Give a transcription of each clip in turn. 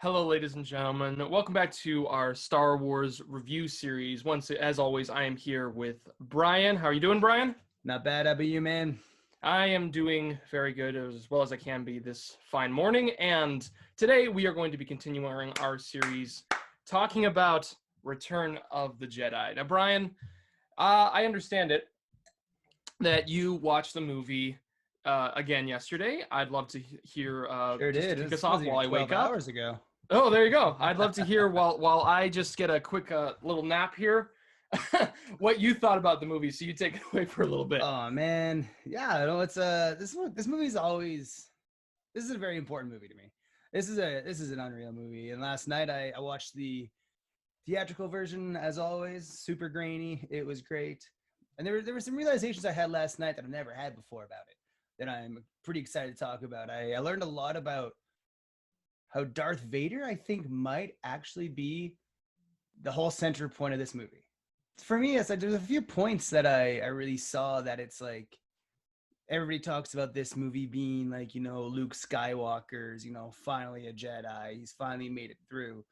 Hello, ladies and gentlemen. Welcome back to our Star Wars review series. Once, as always, I am here with Brian. How are you doing, Brian? Not bad. How about you, man? I am doing very good, as well as I can be this fine morning. And today we are going to be continuing our series talking about Return of the Jedi. Now, Brian, I understand it that you watched the movie again yesterday. I'd love to hear Sure just to did. kick us This off wasn't while even I 12 wake up. hours ago. Oh, there you go. I'd love to hear while I just get a quick little nap here, what you thought about the movie. So you take it away for a little bit. Oh man, yeah. No, it's this movie's always this is a very important movie to me. This is an unreal movie. And last night I watched the theatrical version as always. Super grainy. It was great. And there were some realizations I had last night that I've never had before about it that I'm pretty excited to talk about. I learned a lot about how Darth Vader, I think, might actually be the whole center point of this movie. For me, it's like there's a few points that I really saw that it's like everybody talks about this movie being like, Luke Skywalker's, finally a Jedi. He's finally made it through.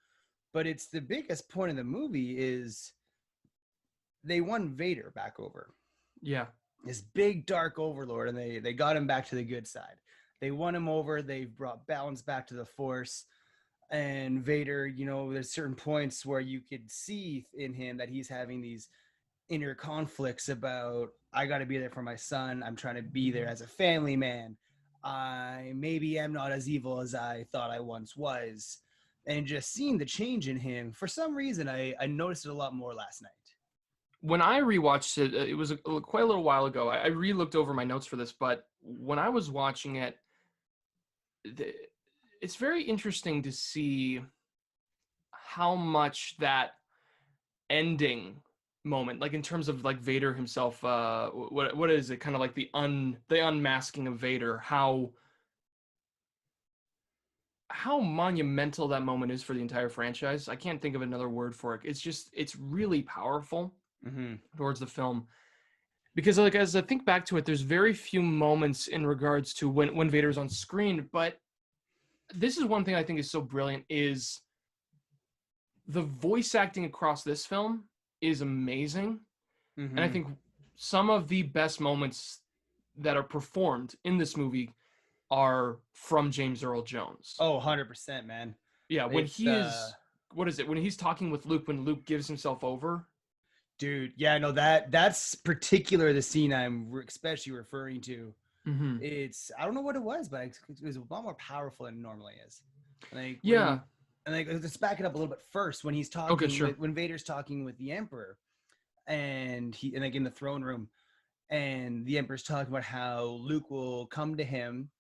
But it's the biggest point of the movie is they won Vader back over. Yeah. This big dark overlord, and they got him back to the good side. They won him over. They brought balance back to the Force. And Vader, there's certain points where you could see in him that he's having these inner conflicts about, I got to be there for my son. I'm trying to be there as a family man. I maybe am not as evil as I thought I once was. And just seeing the change in him, for some reason, I noticed it a lot more last night. When I rewatched it, it was quite a little while ago. I re-looked over my notes for this, but when I was watching it, it's very interesting to see how much that ending moment, like in terms of like Vader himself, what is it, kind of like the unmasking of Vader, how monumental that moment is for the entire franchise. I can't think of another word for it. It's really powerful towards the film, because like as I think back to it, there's very few moments in regards to when Vader's on screen, but this is one thing I think is so brilliant is the voice acting across this film is amazing. And I think some of the best moments that are performed in this movie are from James Earl Jones. Oh, 100%, man. Yeah, when It's he is, what is it? When he's talking with Luke, when Luke gives himself over. dude, yeah, no, that's particular the scene I'm especially referring to. Mm-hmm. It's, I don't know what it was, but it was a lot more powerful than it normally is. Like Yeah. let's back it up a little bit first. When he's talking Okay, sure. when Vader's talking with the Emperor, and like in the throne room, and the Emperor's talking about how Luke will come to him,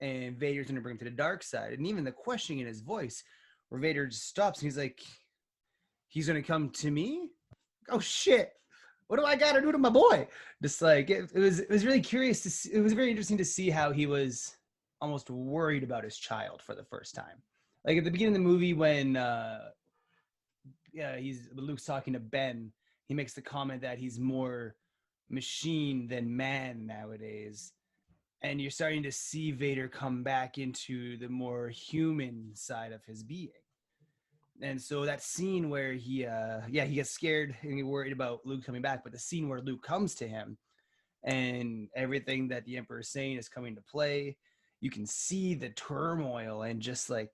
and Vader's going to bring him to the dark side, and even the questioning in his voice, where Vader just stops and he's like, "He's going to come to me? Oh shit! What do I got to do to my boy?" Just like it was really curious to see. It was very interesting to see how he was almost worried about his child for the first time. Like at the beginning of the movie when Luke's talking to Ben, he makes the comment that he's more machine than man nowadays. And you're starting to see Vader come back into the more human side of his being. And so that scene where he gets scared and he's worried about Luke coming back, but the scene where Luke comes to him and everything that the Emperor is saying is coming to play, you can see the turmoil and just like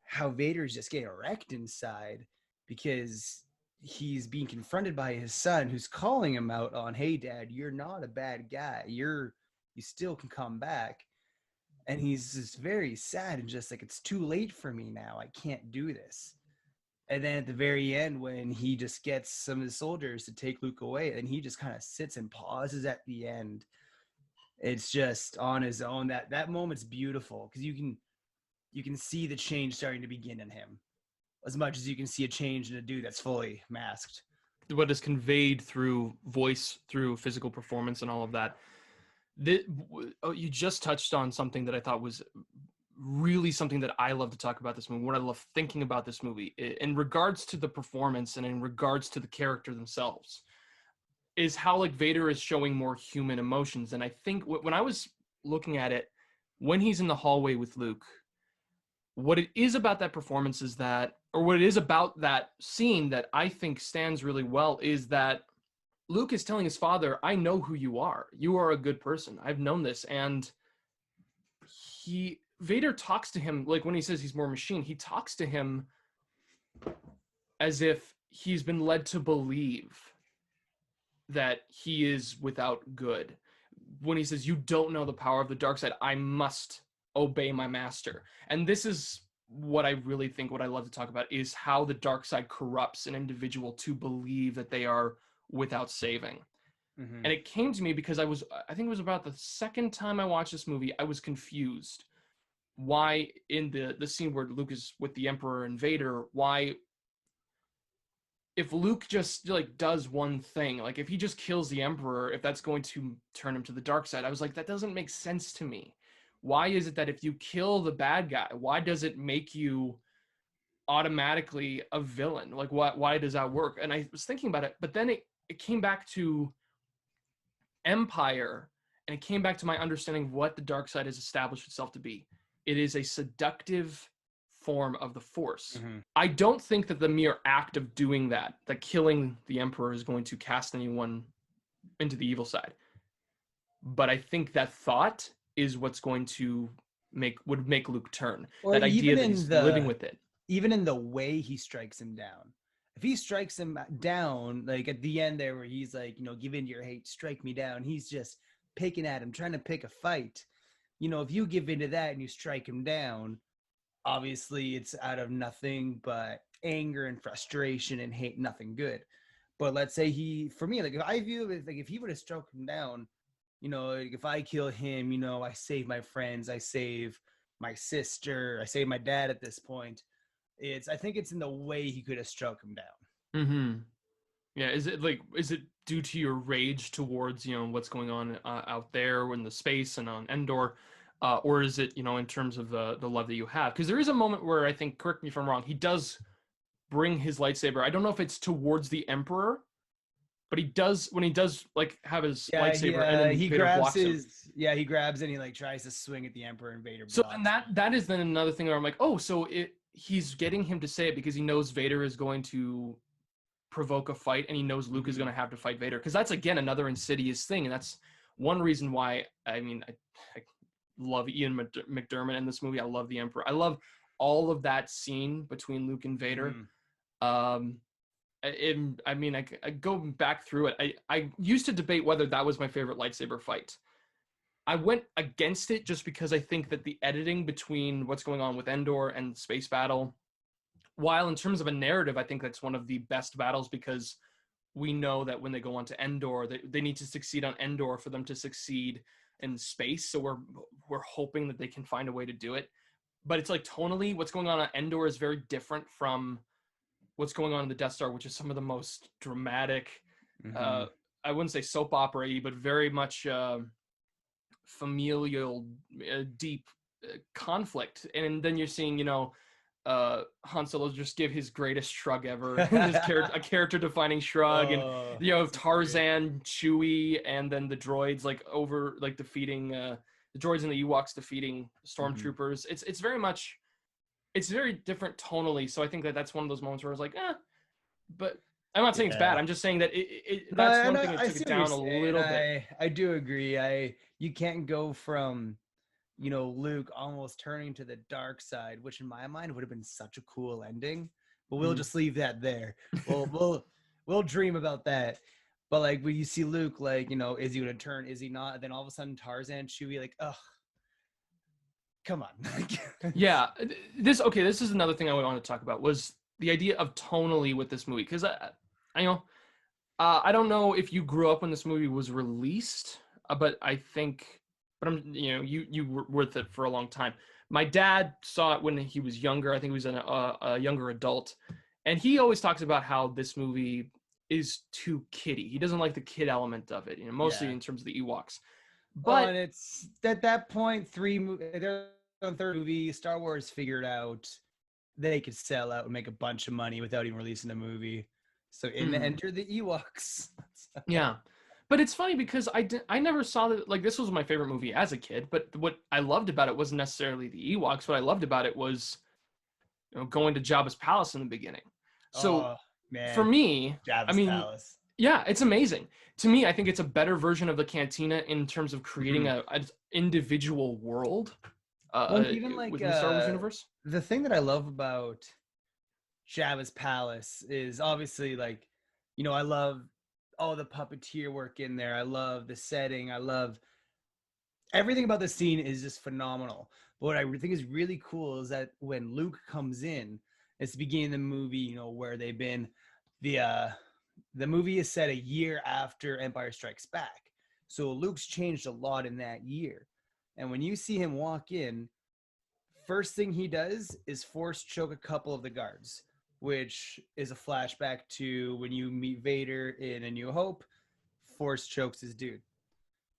how Vader's just getting wrecked inside because he's being confronted by his son who's calling him out on, "Hey dad, you're not a bad guy. You still can come back." And he's just very sad and just like, "It's too late for me now. I can't do this." And then at the very end, when he just gets some of the soldiers to take Luke away, and he just kind of sits and pauses at the end. It's just on his own. That moment's beautiful because you can see the change starting to begin in him, as much as you can see a change in a dude that's fully masked. What is conveyed through voice, through physical performance, and all of that. You just touched on something that I thought was really something that I love to talk about this movie, what I love thinking about this movie in regards to the performance and in regards to the character themselves, is how like Vader is showing more human emotions. And I think when I was looking at it, when he's in the hallway with Luke, what it is about that performance is that, or what it is about that scene that I think stands really well, is that Luke is telling his father, I know who you are. You are a good person. I've known this. And Vader talks to him, like when he says he's more machine, he talks to him as if he's been led to believe that he is without good. When he says, you don't know the power of the dark side, I must obey my master. And this is what I really think, what I love to talk about, is how the dark side corrupts an individual to believe that they are without saving. Mm-hmm. And it came to me because I think it was about the second time I watched this movie, I was confused why in the scene where Luke is with the Emperor and Vader, why, if Luke just like does one thing, like if he just kills the Emperor, if that's going to turn him to the dark side, I was like, that doesn't make sense to me. Why is it that if you kill the bad guy, why does it make you automatically a villain? Like, why does that work? And I was thinking about it, but then it came back to Empire, and it came back to my understanding of what the dark side has established itself to be. It is a seductive form of the Force. Mm-hmm. I don't think that the mere act of doing that killing the Emperor, is going to cast anyone into the evil side. But I think that thought is what's going to would make Luke turn. Or that idea that he's living with it. Even in the way he strikes him down. If he strikes him down, like at the end there where he's like, give in to your hate, strike me down. He's just picking at him, trying to pick a fight. If you give into that and you strike him down, obviously it's out of nothing but anger and frustration and hate, nothing good. But let's say for me, like if I view it, like if he would have struck him down, like if I kill him, I save my friends, I save my sister, I save my dad at this point. I think it's in the way he could have struck him down. Mm-hmm. Yeah. Is it due to your rage towards, what's going on out there in the space and on Endor? Or is it, in terms of the love that you have? Because there is a moment where I think, correct me if I'm wrong, he does bring his lightsaber. I don't know if it's towards the Emperor, but he does, when he does like have his lightsaber, and then he grabs he grabs and he like tries to swing at the Emperor, and Vader blocks. So and that is then another thing where I'm like, oh, so he's getting him to say it because he knows Vader is going to provoke a fight, and he knows Luke is going to have to fight Vader. Because that's again another insidious thing, and that's one reason why I love Ian McDiarmid in this movie. I love the Emperor. I love all of that scene between Luke and Vader. I go back through it. I used to debate whether that was my favorite lightsaber fight. I went against it just because I think that the editing between what's going on with Endor and space battle, while in terms of a narrative, I think that's one of the best battles, because we know that when they go on to Endor, they need to succeed on Endor for them to succeed in space. So we're hoping that they can find a way to do it. But it's like tonally, what's going on Endor is very different from what's going on in the Death Star, which is some of the most dramatic, I wouldn't say soap opera-y, but very much familial, deep conflict. And then you're seeing, Han Solo just give his greatest shrug ever, a character-defining shrug, and Tarzan, Chewie, and then the droids defeating the droids and the Ewoks defeating stormtroopers. It's very much, it's very different tonally. So I think that's one of those moments where I was like, but I'm not saying it's bad. I'm just saying that that's one thing that took it down a little bit. I do agree. You can't go from Luke almost turning to the dark side, which in my mind would have been such a cool ending, but we'll just leave that there. We'll dream about that. But like when you see Luke, like, is he gonna turn, is he not? And then all of a sudden Tarzan, Chewie, like, ugh, come on. Yeah, this is another thing I want to talk about, was the idea of tonally with this movie, because I don't know if you grew up when this movie was released, but you were with it for a long time. My dad saw it when he was younger. I think he was a younger adult. And he always talks about how this movie is too kiddie. He doesn't like the kid element of it, mostly in terms of the Ewoks. But and it's at that point, they're on third movie, Star Wars figured out they could sell out and make a bunch of money without even releasing a movie. So enter the Ewoks. Yeah. But it's funny because I never saw that, like, this was my favorite movie as a kid, but what I loved about it wasn't necessarily the Ewoks. What I loved about it was going to Jabba's palace in the beginning. So Oh man, for me, I Jabba's mean, palace. yeah, it's amazing. To me, I think it's a better version of the cantina in terms of creating an individual world Well, even like within the Star Wars universe. the thing that I love about Jabba's palace is obviously like, I love all the puppeteer work in there. I love the setting. I love everything about the scene is just phenomenal. But what I think is really cool is that when Luke comes in, it's the beginning of the movie, where they've been the movie is set a year after Empire Strikes Back. So Luke's changed a lot in that year. And when you see him walk in, first thing he does is force choke a couple of the guards, which is a flashback to when you meet Vader in A New Hope. Force chokes his dude.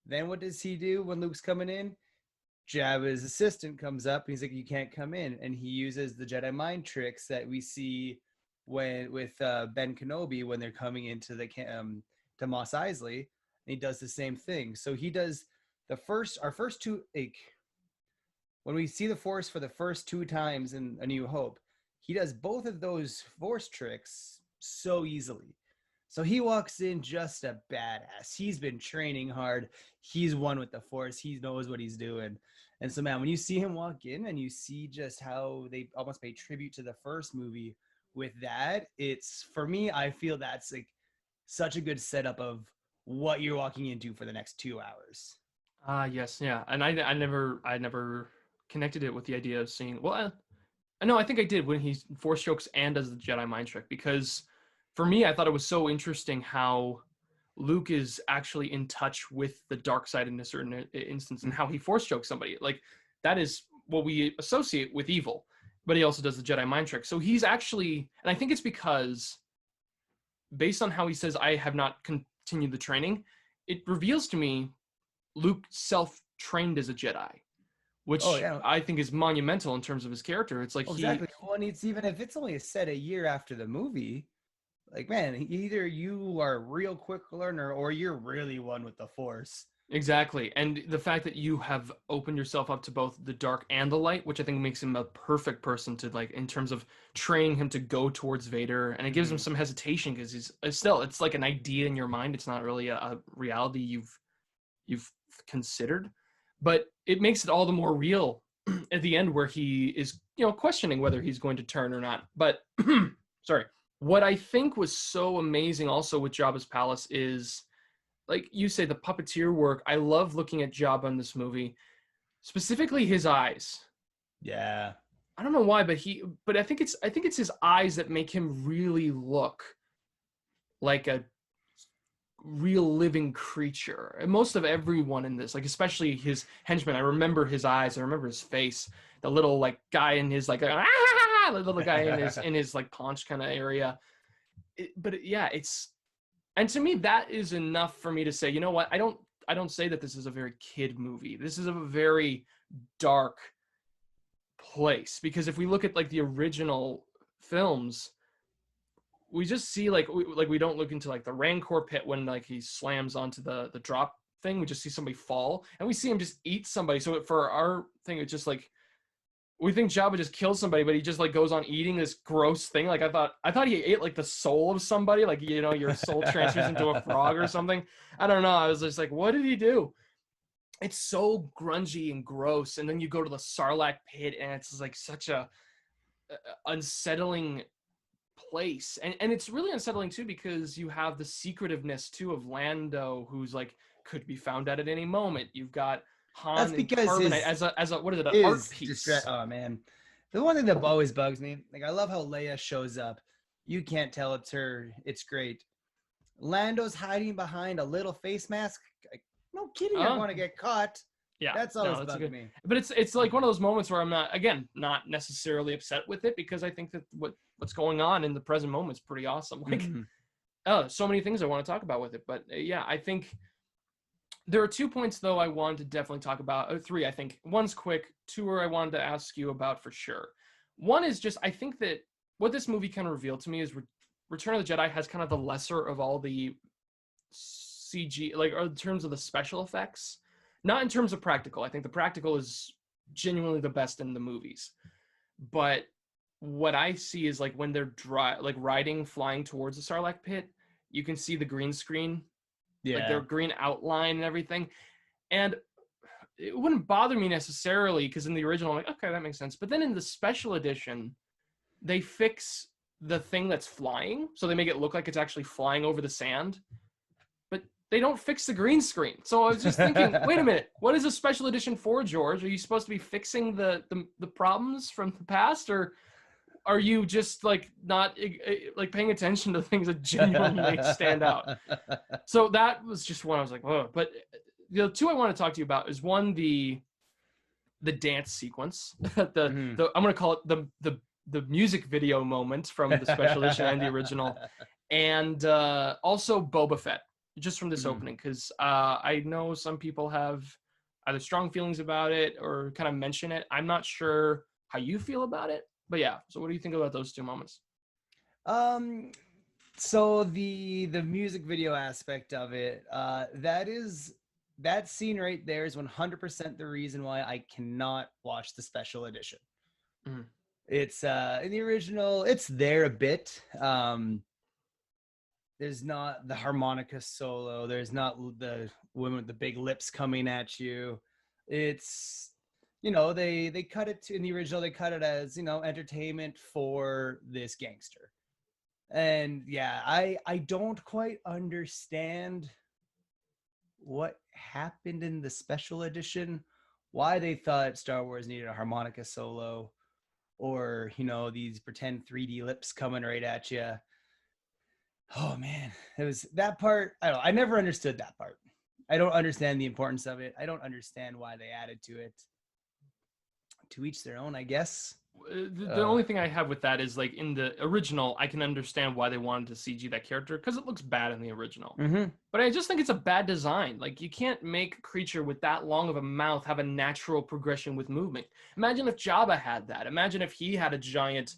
Then what does he do when Luke's coming in? Jabba's assistant comes up. He's like, "You can't come in," and he uses the Jedi mind tricks that we see with Ben Kenobi when they're coming into the to Mos Eisley. And he does the same thing. So he does our first two, like, when we see the Force for the first two times in A New Hope, he does both of those Force tricks so easily. So he walks in just a badass. He's been training hard. He's one with the Force. He knows what he's doing. And so, man, when you see him walk in and you see just how they almost pay tribute to the first movie with that, it's, for me, I feel that's like such a good setup of what you're walking into for the next 2 hours. Yes, yeah, and I never connected it with the idea of seeing. Well, I know I think I did when he force chokes and does the Jedi mind trick, because for me I thought it was so interesting how Luke is actually in touch with the dark side in a certain instance, and how he force chokes somebody. Like, that is what we associate with evil, but he also does the Jedi mind trick. So he's actually, and I think it's because based on how he says, "I have not continued the training," it reveals to me Luke self-trained as a Jedi, which I think is monumental in terms of his character. It's like exactly. Well, and it's, even if it's only set a year after the movie, like, man, either you are a real quick learner or you're really one with the Force. Exactly. And the fact that you have opened yourself up to both the dark and the light, which I think makes him a perfect person to, like, in terms of training him to go towards Vader. And it gives him some hesitation because he's still, it's like an idea in your mind. It's not really a reality you've considered, but it makes it all the more real at the end, where he is, questioning whether he's going to turn or not. But sorry. What I think was so amazing also with Jabba's palace is, like you say, the puppeteer work. I love looking at Jabba in this movie, specifically his eyes. Yeah. I don't know why, but I think it's his eyes that make him really look like a real living creature. And most of everyone in this, like especially his henchmen, I remember his eyes, I remember his face, the little like guy in his like the little guy in his like paunch kind of area. It's, and to me that is enough for me to say, you know what, I don't say that this is a very kid movie. This is a very dark place, because if we look at like the original films, we just see like we don't look into like the Rancor pit when like he slams onto the drop thing. We just see somebody fall, and we see him just eat somebody. So for our thing, it's just like we think Jabba just kills somebody, but he just like goes on eating this gross thing. Like I thought he ate like the soul of somebody, like, your soul transfers into a frog or something. I don't know. I was just like, what did he do? It's so grungy and gross. And then you go to the Sarlacc pit, and it's like such a unsettling place, and it's really unsettling too, because you have the secretiveness too of Lando, who's like could be found out at any moment. You've got Han. That's because Carbonite as a what is it, an art piece. Oh man, the one thing that always bugs me, like, I love how Leia shows up. You can't tell it's her. It's great. Lando's hiding behind a little face mask. Like, no kidding, you're going to get caught. Yeah, that's always bugged me. But it's like one of those moments where I'm not necessarily upset with it, because I think that what's going on in the present moment is pretty awesome. Like, so many things I want to talk about with it. But yeah, I think there are 2 points though I wanted to definitely talk about. Or 3, I think. One's quick. 2 I wanted to ask you about for sure. One is just, I think that what this movie kind of revealed to me is Return of the Jedi has kind of the lesser of all the CG, like, or in terms of the special effects. Not in terms of practical. I think the practical is genuinely the best in the movies. But what I see is like when they're riding, flying towards the Sarlacc pit, you can see the green screen, like their green outline and everything. And it wouldn't bother me necessarily because in the original, I'm like, okay, that makes sense. But then in the special edition, they fix the thing that's flying, so they make it look like it's actually flying over the sand. But they don't fix the green screen. So I was just thinking, wait a minute, what is a special edition for, George? Are you supposed to be fixing the problems from the past, or are you just like not like paying attention to things that genuinely stand out? So that was just one I was like, whoa. But the two I want to talk to you about is one, the dance sequence, I'm going to call it the music video moment from the special edition and the original, and also Boba Fett, just from this opening, because I know some people have either strong feelings about it or kind of mention it. I'm not sure how you feel about it, but yeah. So what do you think about those two moments? So the music video aspect of it, that scene right there is 100% the reason why I cannot watch the special edition. It's in the original, it's there a bit. There's not the harmonica solo. There's not the women with the big lips coming at you. It's, they cut it in the original. They cut it as, entertainment for this gangster. And yeah, I don't quite understand what happened in the special edition, why they thought Star Wars needed a harmonica solo, or these pretend 3D lips coming right at you. Oh man, it was that part. I never understood that part. I don't understand the importance of it. I don't understand why they added to it. To each their own, I guess. The only thing I have with that is, like, in the original, I can understand why they wanted to CG that character, because it looks bad in the original. But I just think it's a bad design. Like, you can't make a creature with that long of a mouth have a natural progression with movement. Imagine if Jabba had that. Imagine if he had a giant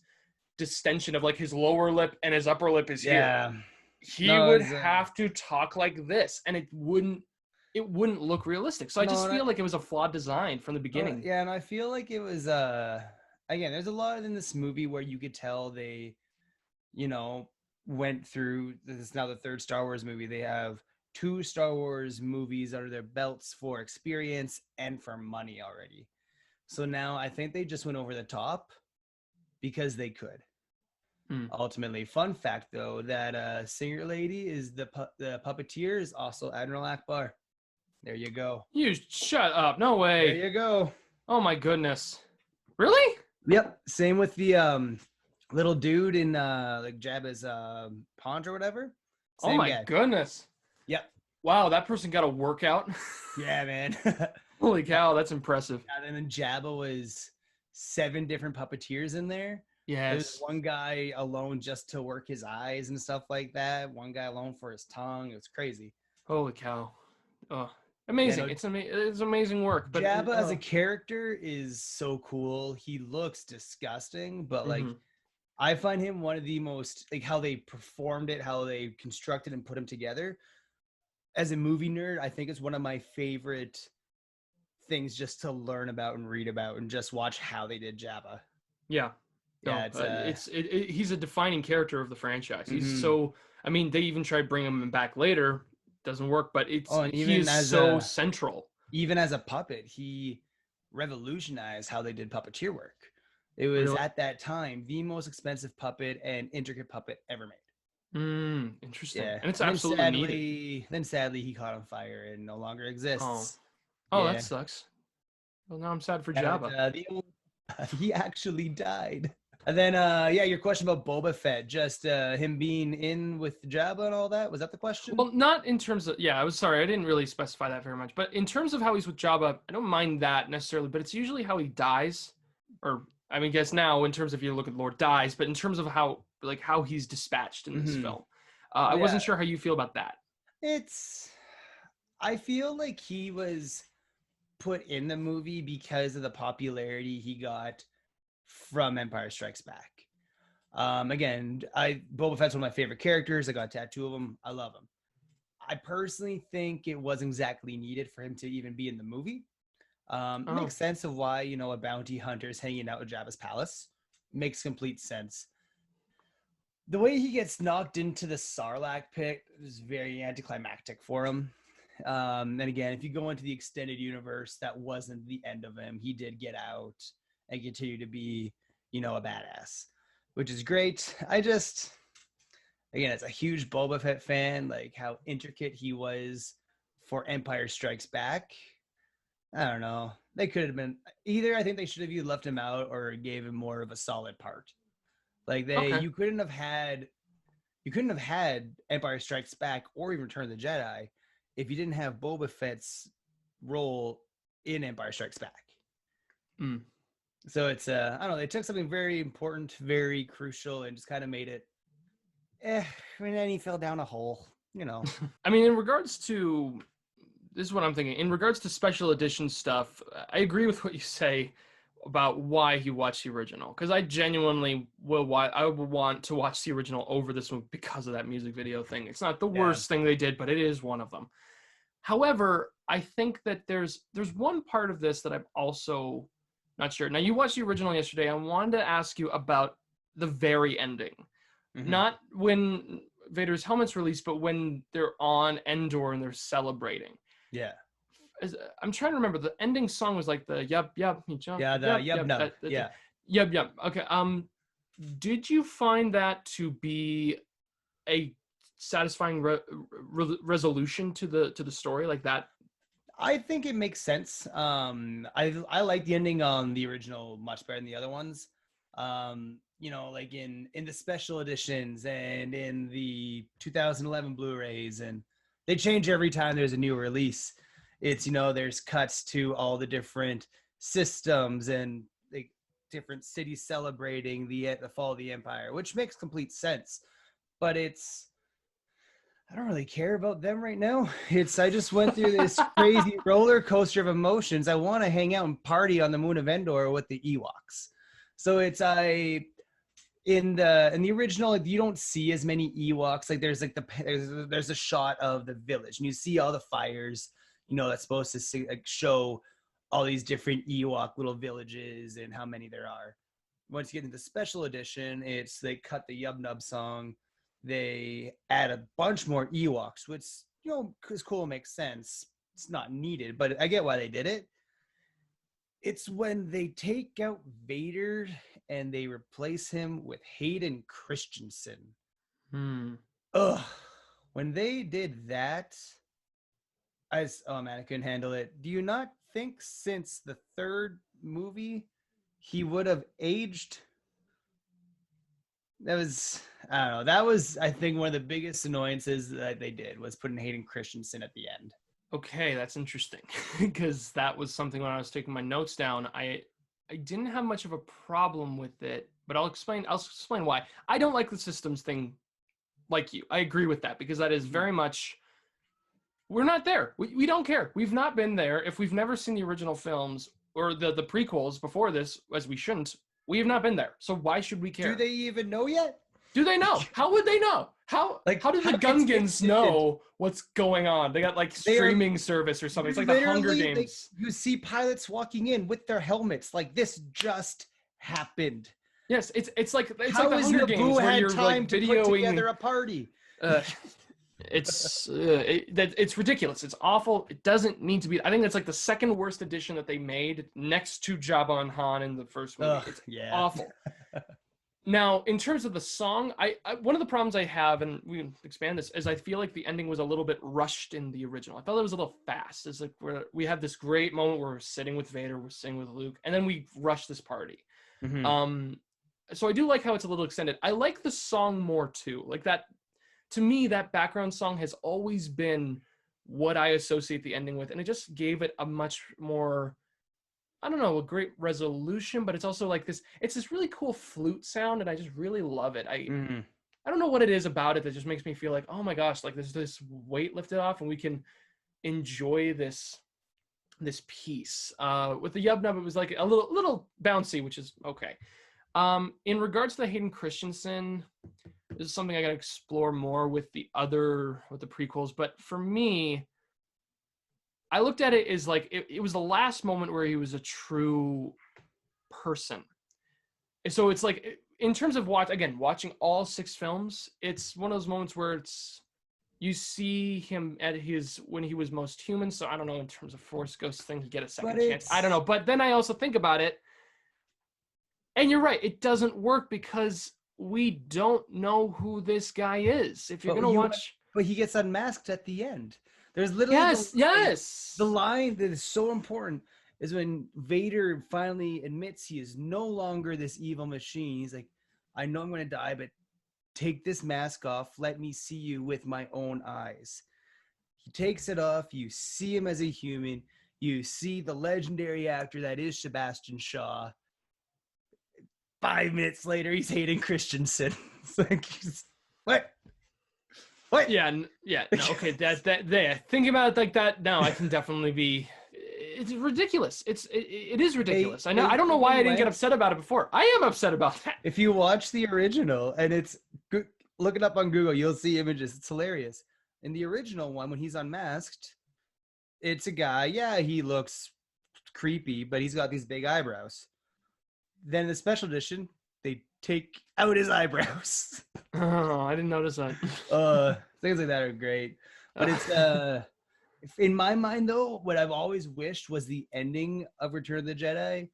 distension of, like, his lower lip and his upper lip is here. He would have to talk like this, and it wouldn't look realistic. So I just feel like it was a flawed design from the beginning. Yeah, and I feel like it was again, there's a lot in this movie where you could tell they, went through, this is now the third Star Wars movie. They have 2 Star Wars movies under their belts for experience and for money already. So now I think they just went over the top because they could. Ultimately, fun fact though, that singer lady is the puppeteer is also Admiral Akbar. There you go. You shut up. No way. There you go. Oh my goodness. Really? Yep. Same with the little dude in like Jabba's paunch or whatever. Same oh my guy. Goodness. Yep. Wow, that person got a workout. Yeah, man. Holy cow, that's impressive. And then Jabba was 7 different puppeteers in there. Yes. There's one guy alone just to work his eyes and stuff like that. One guy alone for his tongue. It was crazy. Holy cow. Oh, amazing. It's amazing work. But Jabba as a character is so cool. He looks disgusting, but like I find him one of the most, like, how they performed it, how they constructed and put him together. As a movie nerd, I think it's one of my favorite things just to learn about and read about and just watch how they did Jabba. Yeah. Yeah, he's a defining character of the franchise. He's so, I mean, they even tried bringing him back later. Doesn't work, but he's so central. Even as a puppet, he revolutionized how they did puppeteer work. It was at that time the most expensive puppet and intricate puppet ever made. Interesting. Yeah. And it's absolutely needed. Then sadly he caught on fire and no longer exists. That sucks. Well, now I'm sad for Jabba. He actually died. And then, your question about Boba Fett, just him being in with Jabba and all that, was that the question? Well, not in terms of, I was sorry, I didn't really specify that very much, but in terms of how he's with Jabba, I don't mind that necessarily, but it's usually how he dies, or, I mean, I guess now in terms of you look at Lord dies, but in terms of how he's dispatched in this film. I wasn't sure how you feel about that. I feel like he was put in the movie because of the popularity he got from Empire Strikes Back. Again, Boba Fett's one of my favorite characters. I got a tattoo of him. I love him. I personally think it wasn't exactly needed for him to even be in the movie. It makes sense of why, a bounty hunter is hanging out at Jabba's palace. makes complete sense. The way he gets knocked into the Sarlacc pit is very anticlimactic for him. And again, if you go into the extended universe, that wasn't the end of him. He did get out and continue to be, a badass, which is great. Again, as a huge Boba Fett fan, like how intricate he was for Empire Strikes Back. I don't know. They could have been either. I think they should have either left him out or gave him more of a solid part. Like you couldn't have had Empire Strikes Back or even Return of the Jedi if you didn't have Boba Fett's role in Empire Strikes Back. Mm. So it's I don't know, they took something very important, very crucial, and just kind of made it then he fell down a hole, I mean, in regards to this is what I'm thinking. In regards to special edition stuff, I agree with what you say about why he watched the original, because I genuinely would want to watch the original over this one because of that music video thing. It's not the worst thing they did, but it is one of them. However, I think that there's one part of this that I'm also not sure. Now, you watched the original yesterday. I wanted to ask you about the very ending. Mm-hmm. Not when Vader's helmet's released, but when they're on Endor and they're celebrating. Yeah. I'm trying to remember. The ending song was like the yup, yup, jump. Yeah, the yup, nub. Yeah. Yup, yup. Okay. Did you find that to be a satisfying resolution to the story like that? I think it makes sense. I like the ending on the original much better than the other ones. Like in the special editions and in the 2011 Blu-rays, and they change every time there's a new release. It's, there's cuts to all the different systems and like different cities celebrating the fall of the Empire, which makes complete sense. But I don't really care about them right now. I just went through this crazy roller coaster of emotions. I want to hang out and party on the moon of Endor with the Ewoks. So in the original, you don't see as many Ewoks. Like there's there's a shot of the village and you see all the fires, that's supposed to show all these different Ewok little villages and how many there are. Once you get into the special edition, they cut the Yub Nub song. They add a bunch more Ewoks, which, is cool, makes sense. It's not needed, but I get why they did it. It's when they take out Vader and they replace him with Hayden Christensen. Ugh. When they did that, I couldn't handle it. Do you not think since the third movie he would have aged? I think one of the biggest annoyances that they did was putting Hayden Christensen at the end. Okay, that's interesting because that was something when I was taking my notes down. I didn't have much of a problem with it, but I'll explain why. I don't like the systems thing like you. I agree with that because that is very much, we're not there. We don't care. We've not been there. If we've never seen the original films or the prequels before this, as we shouldn't, we have not been there. So why should we care? Do they even know yet? Do they know? How would they know? How do the Gungans know what's going on? They got streaming service or something. It's like the Hunger Games. You see pilots walking in with their helmets like this just happened. Yes, it's like the Hunger Games where you're time videoing to put together a party. It's ridiculous. It's awful. It doesn't need to be. I think that's like the second worst edition that they made next to Jabba and Han in the first movie. It's awful. Now, in terms of the song, I one of the problems I have, and we can expand this, is I feel like the ending was a little bit rushed in the original. I felt it was a little fast. It's like we have this great moment where we're sitting with Vader, we're sitting with Luke, and then we rush this party. Mm-hmm. So I do like how it's a little extended. I like the song more too. Like that, to me, that background song has always been what I associate the ending with, and it just gave it a much more, I don't know, a great resolution, but it's also like this, it's this really cool flute sound, and I just really love it. I don't know what it is about it that just makes me feel like, oh my gosh, like there's this weight lifted off, and we can enjoy this piece. With the Yub Nub, it was like a little bouncy, which is okay. In regards to the Hayden Christensen, this is something I got to explore more with the prequels, but for me, I looked at it as like it was the last moment where he was a true person. so it's like, in terms of watching all 6 films, it's one of those moments where you see him at when he was most human. So I don't know, in terms of Force Ghost thing, he get a second chance. I don't know. But then I also think about it, and you're right, it doesn't work because we don't know who this guy is. If you're going to watch. But he gets unmasked at the end. There's literally the line that is so important is when Vader finally admits he is no longer this evil machine. He's like, I know I'm going to die, but take this mask off. Let me see you with my own eyes. He takes it off. You see him as a human. You see the legendary actor that is Sebastian Shaw. 5 minutes later, he's Hayden Christensen. It's like, what? What? Yeah. No, okay. Thinking about it like that now, I can definitely be. It's ridiculous. It is ridiculous. I know. I don't know why I didn't get upset about it before. I am upset about that. If you watch the original, and it's look it up on Google, you'll see images. It's hilarious. In the original one, when he's unmasked, it's a guy. Yeah, he looks creepy, but he's got these big eyebrows. Then in the special edition, they take out his eyebrows. Oh, I didn't notice that. Things like that are great. But it's in my mind, though, what I've always wished was the ending of Return of the Jedi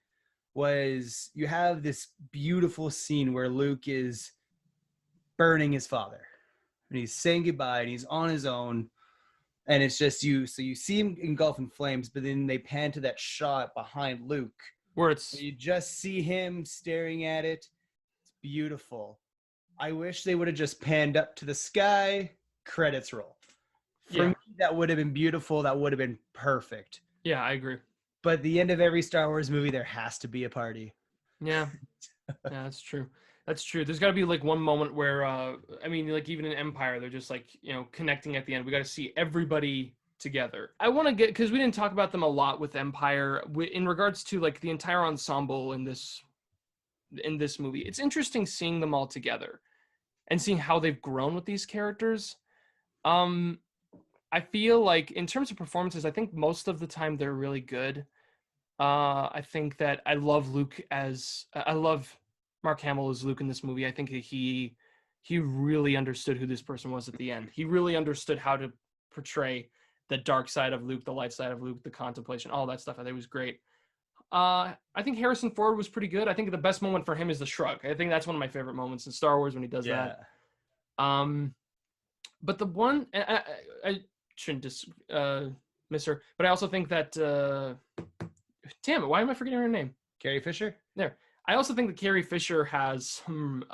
was you have this beautiful scene where Luke is burning his father and he's saying goodbye and he's on his own, and it's just you. So you see him engulfed in flames, but then they pan to that shot behind Luke where you just see him staring at it. It's beautiful. I wish they would have just panned up to the sky, credits roll. For me, that would have been beautiful. That would have been perfect. Yeah, I agree. But at the end of every Star Wars movie, there has to be a party. Yeah, that's true. That's true. There's got to be like one moment where, like even in Empire, they're just like, connecting at the end. We got to see everybody together. I want to because we didn't talk about them a lot with Empire in regards to like the entire ensemble in this movie. It's interesting seeing them all together and seeing how they've grown with these characters. I feel like in terms of performances, I think most of the time they're really good. I think that I love Mark Hamill as Luke in this movie. I think that he really understood who this person was at the end. He really understood how to portray the dark side of Luke, the light side of Luke, the contemplation, all that stuff. I think it was great. I think Harrison Ford was pretty good. I think the best moment for him is the shrug. I think that's one of my favorite moments in Star Wars when he does that. But the one I shouldn't miss her, but I also think that damn it, why am I forgetting her name? Carrie Fisher. There. I also think that Carrie Fisher has some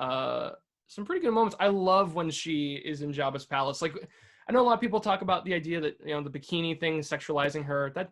pretty good moments. I love when she is in Jabba's palace. Like, I know a lot of people talk about the idea that the bikini thing, sexualizing her. That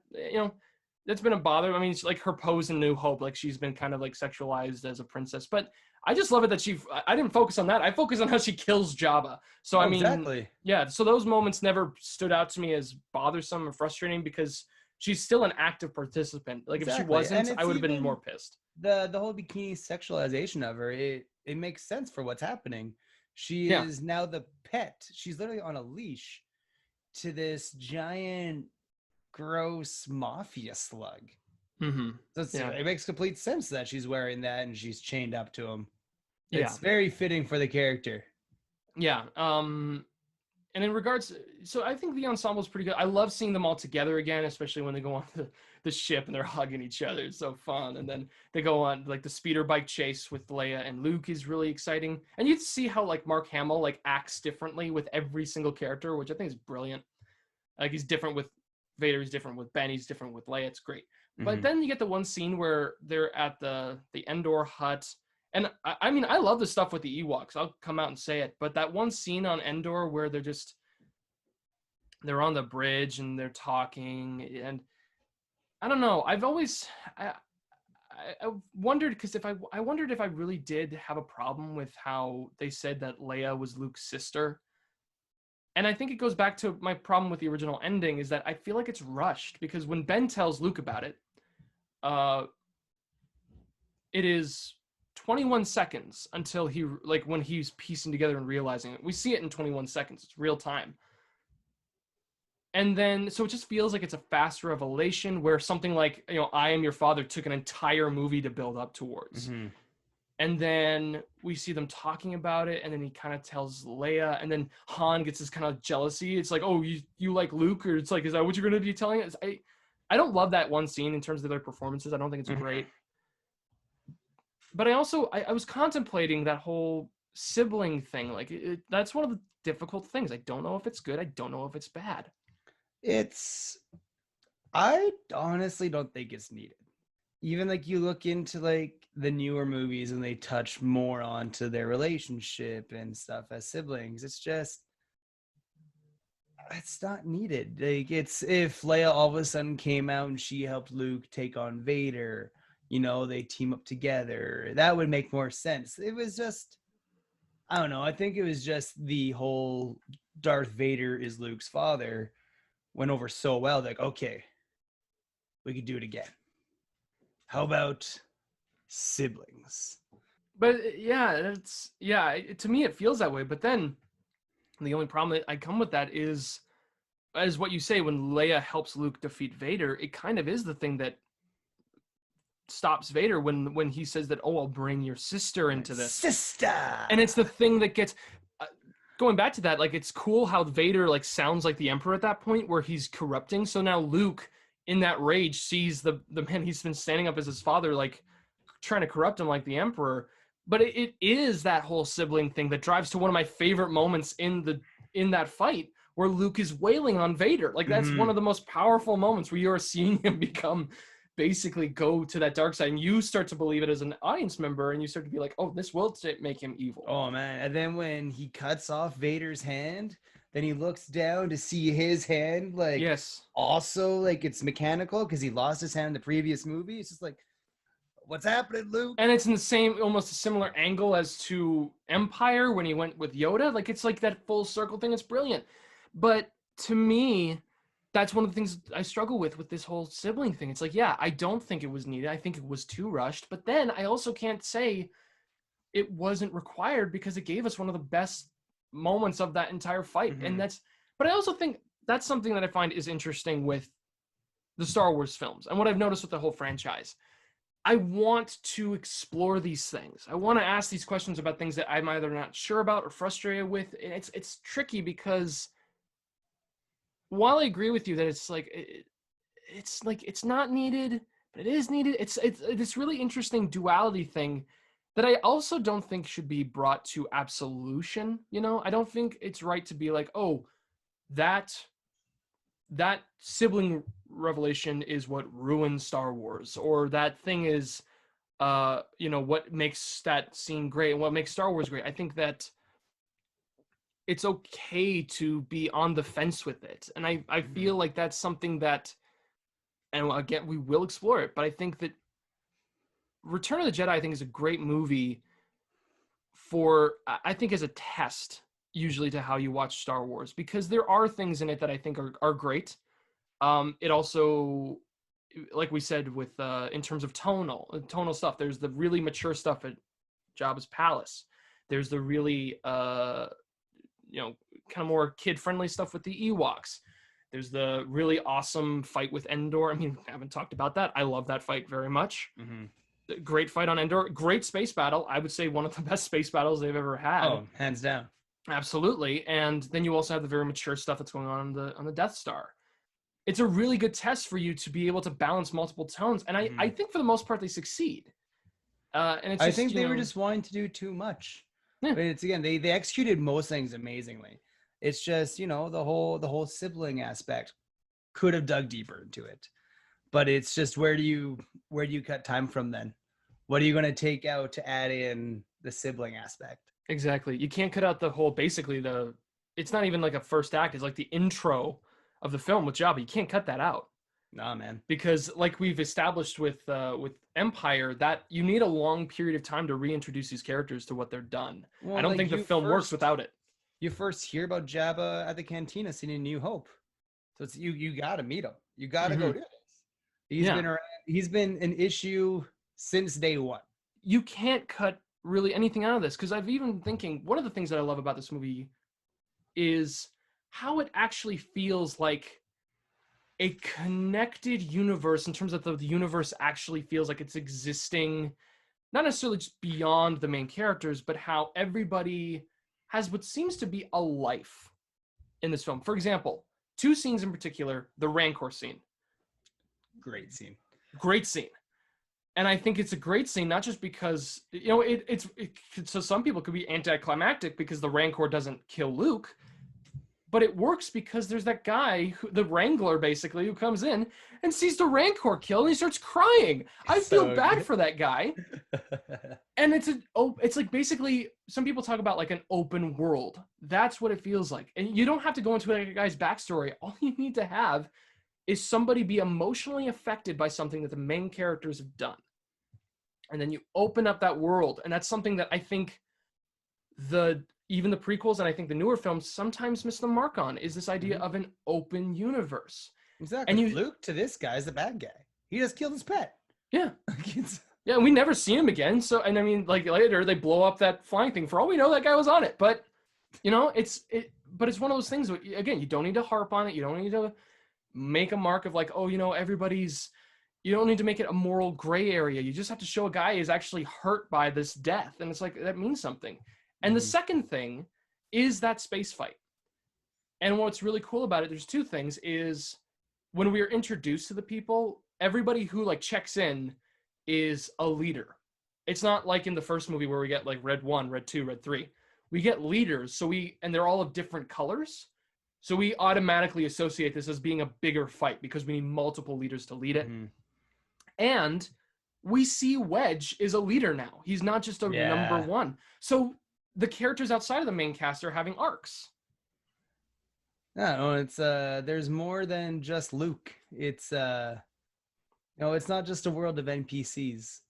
that's been a bother. I mean, it's like her pose in New Hope, like she's been kind of like sexualized as a princess. But I just love it that I didn't focus on that. I focus on how she kills Jabba. So I mean, exactly. Yeah. So those moments never stood out to me as bothersome or frustrating because she's still an active participant. Like if she wasn't, I would have been more pissed. The whole bikini sexualization of her, it makes sense for what's happening. She is now the pet. She's literally on a leash to this giant, gross mafia slug. Mm-hmm. So it makes complete sense that she's wearing that and she's chained up to him. It's very fitting for the character. Yeah. And in regards, so I think the ensemble is pretty good. I love seeing them all together again, especially when they go on the ship and they're hugging each other. It's so fun. And then they go on like the speeder bike chase with Leia and Luke is really exciting. And you see how like Mark Hamill like acts differently with every single character, which I think is brilliant. Like he's different with Vader, he's different with Ben, he's different with Leia. It's great. But then you get the one scene where they're at the Endor hut. And I mean, I love the stuff with the Ewoks. I'll come out and say it. But that one scene on Endor where they're on the bridge and they're talking. And I don't know. I've always I wondered because I wondered if I really did have a problem with how they said that Leia was Luke's sister. And I think it goes back to my problem with the original ending is that I feel like it's rushed because when Ben tells Luke about it, it is 21 seconds until when he's piecing together and realizing it. We see it in 21 seconds. It's real time. And then, so it just feels like it's a fast revelation where something like, I Am Your Father took an entire movie to build up towards. And then we see them talking about it, and then he kind of tells Leia, and then Han gets this kind of jealousy. It's like, oh, you like Luke, or it's like, is that what you're going to be telling us? I don't love that one scene in terms of their performances. I don't think it's great. But I was contemplating that whole sibling thing. Like, that's one of the difficult things. I don't know if it's good. I don't know if it's bad. I honestly don't think it's needed. Even like you look into like the newer movies and they touch more onto their relationship and stuff as siblings. It's not needed. Like, it's if Leia all of a sudden came out and she helped Luke take on Vader, they team up together, that would make more sense. It was just, I don't know. I think it was just the whole Darth Vader is Luke's father went over so well. Like, okay, we could do it again. How about siblings? But to me it feels that way. But then the only problem that I come with that is, as what you say, when Leia helps Luke defeat Vader, it kind of is the thing that stops Vader when he says that, oh, I'll bring your sister into this. Sister! And it's the thing that gets... going back to that, like, it's cool how Vader, like, sounds like the Emperor at that point, where he's corrupting. So now Luke, in that rage, sees the man he's been standing up as his father, like, trying to corrupt him like the Emperor. But it is that whole sibling thing that drives to one of my favorite moments in that fight, where Luke is wailing on Vader. Like, that's one of the most powerful moments, where you're seeing him basically go to that dark side, and you start to believe it as an audience member, and you start to be like, oh, this will make him evil. Oh man. And then when he cuts off Vader's hand, then he looks down to see his hand, like, yes, also like it's mechanical because he lost his hand in the previous movie. It's just like, what's happening, Luke? and it's in the same, almost a similar angle as to Empire when he went with Yoda. Like, it's like that full circle thing. It's brilliant. But to me, that's one of the things I struggle with this whole sibling thing. It's like, yeah, I don't think it was needed. I think it was too rushed. But then I also can't say it wasn't required, because it gave us one of the best moments of that entire fight. And but I also think that's something that I find is interesting with the Star Wars films, and what I've noticed with the whole franchise. I want to explore these things. I want to ask these questions about things that I'm either not sure about or frustrated with. And it's tricky, because while I agree with you that it's like it's not needed, but it is needed. It's this really interesting duality thing that I also don't think should be brought to absolution. I don't think it's right to be like, oh, that sibling revelation is what ruins Star Wars, or that thing is what makes that scene great and what makes Star Wars great. I think that it's okay to be on the fence with it, and I feel like that's something that, and again, we will explore it, but I think that Return of the Jedi, I think, is a great movie I think, as a test usually to how you watch Star Wars, because there are things in it that I think are great. It also, like we said, with in terms of tonal stuff, there's the really mature stuff at Jabba's palace. There's the really kind of more kid-friendly stuff with the Ewoks. There's the really awesome fight with Endor. I mean, I haven't talked about that. I love that fight very much. Great fight on Endor. Great space battle. I would say one of the best space battles they've ever had. Oh, hands down. Absolutely. And then you also have the very mature stuff that's going on the Death Star. It's a really good test for you to be able to balance multiple tones. And I think for the most part they succeed. And it's I think they were just wanting to do too much. Yeah. But it's, again, they executed most things amazingly. It's just, the whole sibling aspect could have dug deeper into it. But it's just, where do you cut time from then? What are you going to take out to add in the sibling aspect? Exactly. You can't cut out the whole, basically it's not even like a first act. It's like the intro of the film with Jabba. You can't cut that out. Nah, man. Because like we've established with Empire, that you need a long period of time to reintroduce these characters to what they're done. Well, I don't think the film works without it. You first hear about Jabba at the cantina scene in New Hope. So it's you got to meet him. You got to go do this. He's been around. He's been an issue since day one. You can't cut really anything out of this, because I've even thinking, one of the things that I love about this movie is how it actually feels like a connected universe, in terms of the universe actually feels like it's existing not necessarily just beyond the main characters, but how everybody has what seems to be a life in this film. For example, two scenes in particular, the Rancor scene. Great scene. Great scene. And I think it's a great scene, not just because, so some people could be anticlimactic because the Rancor doesn't kill Luke, but it works because there's that guy, the Wrangler basically, who comes in and sees the Rancor kill and he starts crying. I feel bad for that guy. And it's like basically, some people talk about like an open world. That's what it feels like. And you don't have to go into a guy's backstory. All you need to have is somebody be emotionally affected by something that the main characters have done. And then you open up that world. And that's something that I think even the prequels and I think the newer films sometimes miss the mark on, is this idea of an open universe. Exactly. And Luke to this guy is the bad guy. He just killed his pet. Yeah. Yeah, and we never see him again. So, and I mean, like later they blow up that flying thing. For all we know, that guy was on it. But, but it's one of those things, again, you don't need to harp on it. You don't need to make a mark of like, you don't need to make it a moral gray area. You just have to show a guy is actually hurt by this death. And it's like, that means something. And the second thing is that space fight. And what's really cool about it, there's two things, is when we are introduced to the people, everybody who like checks in is a leader. It's not like in the first movie where we get like Red 1, Red 2, Red 3. We get leaders, and they're all of different colors. So we automatically associate this as being a bigger fight because we need multiple leaders to lead it. And we see Wedge is a leader now. He's not just a number one. So the characters outside of the main cast are having arcs. No, it's there's more than just Luke. It's it's not just a world of NPCs.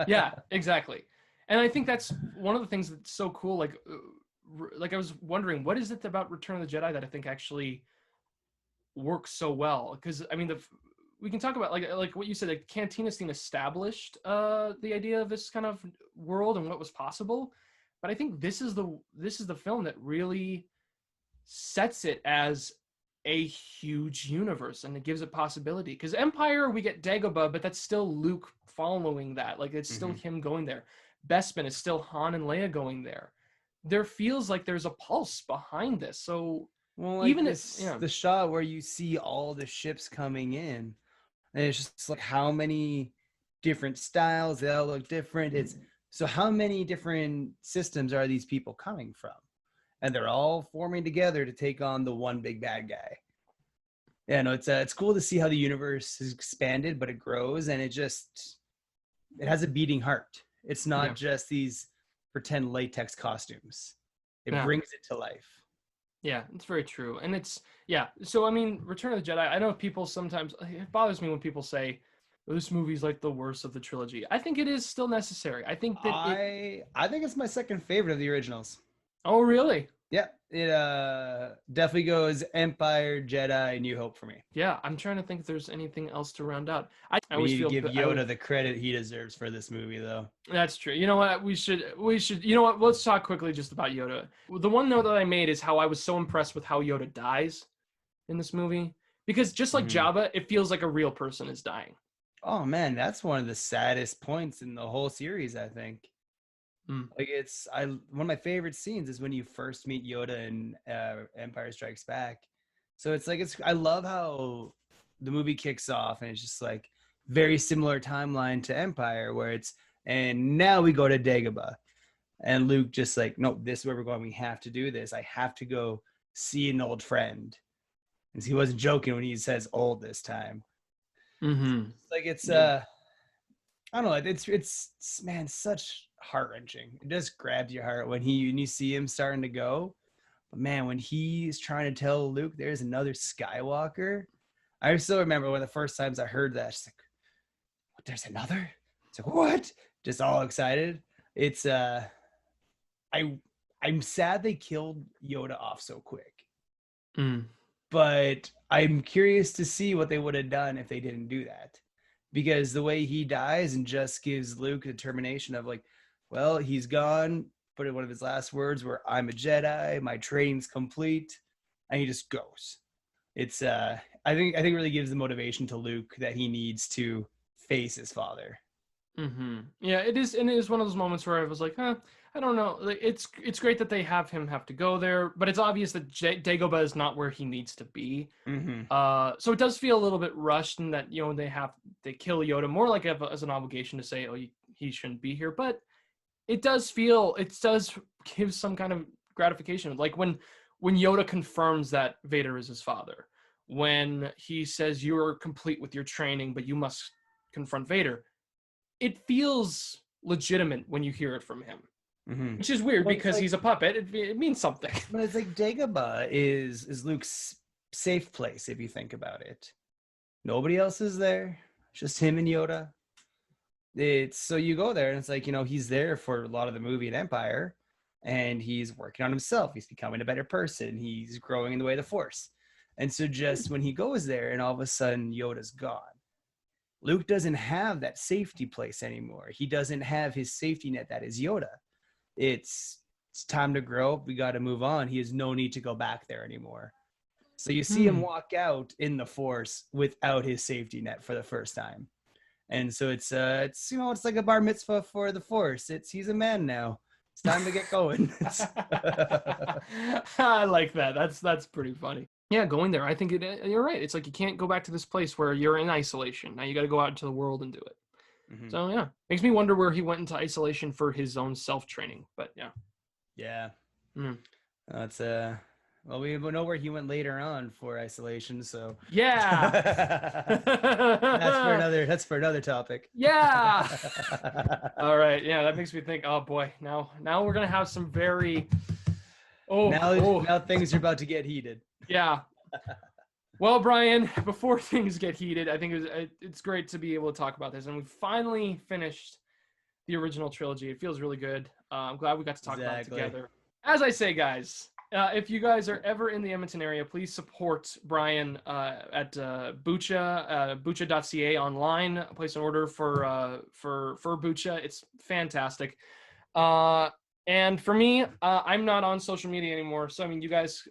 Yeah, exactly. And I think that's one of the things that's so cool. Like I was wondering, what is it about Return of the Jedi that I think actually works so well? Because I mean, we can talk about like what you said. The Cantina scene established the idea of this kind of world and what was possible. But I think this is the film that really sets it as a huge universe, and it gives it possibility. Because Empire, we get Dagobah, but that's still Luke following that. Like it's still him going there. Bespin is still Han and Leia going there. There feels like there's a pulse behind this. So even the shot where you see all the ships coming in, and it's just like how many different styles, they all look different. So how many different systems are these people coming from? And they're all forming together to take on the one big bad guy. Yeah, no, it's cool to see how the universe has expanded, but it grows, and it has a beating heart. It's not just these pretend latex costumes. It brings it to life. Yeah, it's very true. And so I mean, Return of the Jedi, I know people sometimes, it bothers me when people say, this movie's like the worst of the trilogy. I think it is still necessary. I think that I think it's my second favorite of the originals. Oh, really? Yeah, it definitely goes Empire, Jedi, New Hope for me. Yeah, I'm trying to think if there's anything else to round out. I always feel give Yoda the credit he deserves for this movie, though. That's true. You know what? We should. You know what? Let's talk quickly just about Yoda. The one note that I made is how I was so impressed with how Yoda dies in this movie, because just like Jabba, it feels like a real person is dying. Oh man, that's one of the saddest points in the whole series, I think. Like one of my favorite scenes is when you first meet Yoda in Empire Strikes Back. So I love how the movie kicks off and it's just like very similar timeline to Empire, where and now we go to Dagobah, and Luke just like, no, this is where we're going. We have to do this. I have to go see an old friend. And he wasn't joking when he says old this time. I don't know. It's man, such heart-wrenching. It just grabs your heart when you see him starting to go. But man, when he's trying to tell Luke there's another Skywalker, I still remember one of the first times I heard that. Just like, what, there's another? It's like, what? Just all excited. It's I'm sad they killed Yoda off so quick. But I'm curious to see what they would have done if they didn't do that. Because the way he dies and just gives Luke a determination of like, well, he's gone. But one of his last words were, I'm a Jedi. My training's complete. And he just goes. It's I think it really gives the motivation to Luke that he needs to face his father. Yeah, it is, and it is one of those moments where I was like, huh, I don't know. Like, it's great that they have him have to go there, but it's obvious that Dagobah is not where he needs to be. So it does feel a little bit rushed, in that they kill Yoda more like as an obligation to say, oh, he shouldn't be here, but it does give some kind of gratification, like when Yoda confirms that Vader is his father, when he says you're complete with your training, but you must confront Vader. It feels legitimate when you hear it from him, which is weird because he's a puppet. It means something. But it's like Dagobah is Luke's safe place if you think about it. Nobody else is there, just him and Yoda. It's so you go there and it's like, he's there for a lot of the movie and Empire, and he's working on himself. He's becoming a better person. He's growing in the way of the Force. And so just when he goes there and all of a sudden Yoda's gone, Luke doesn't have that safety place anymore. He doesn't have his safety net that is Yoda. It's time to grow. We got to move on. He has no need to go back there anymore. So you see him walk out in the Force without his safety net for the first time. And so it's like a bar mitzvah for the Force. He's a man now. It's time to get going. I like that. That's pretty funny. Yeah, going there. I think you're right. It's like you can't go back to this place where you're in isolation. Now you got to go out into the world and do it. So yeah, makes me wonder where he went into isolation for his own self-training. But yeah. Yeah. That's well, we know where he went later on for isolation, so yeah. that's for another topic. Yeah. All right. Yeah, that makes me think, oh boy, now we're gonna have some very now things are about to get heated. Yeah. Well, Brian, before things get heated, I think it's great to be able to talk about this, and we finally finished the original trilogy. It feels really good. I'm glad we got to talk about it together. As I say, guys, if you guys are ever in the Edmonton area, please support Brian at Boocha, Boocha.ca online. Place an order for Boocha. It's fantastic. And for me, I'm not on social media anymore. So, I mean, you guys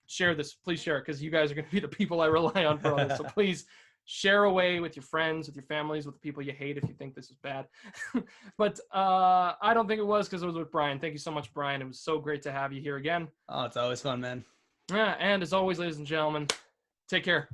share this. Please share it, because you guys are going to be the people I rely on for all this. So please share away with your friends, with your families, with the people you hate if you think this is bad. But I don't think it was, because it was with Brian. Thank you so much, Brian. It was so great to have you here again. Oh, it's always fun, man. Yeah, and as always, ladies and gentlemen, take care.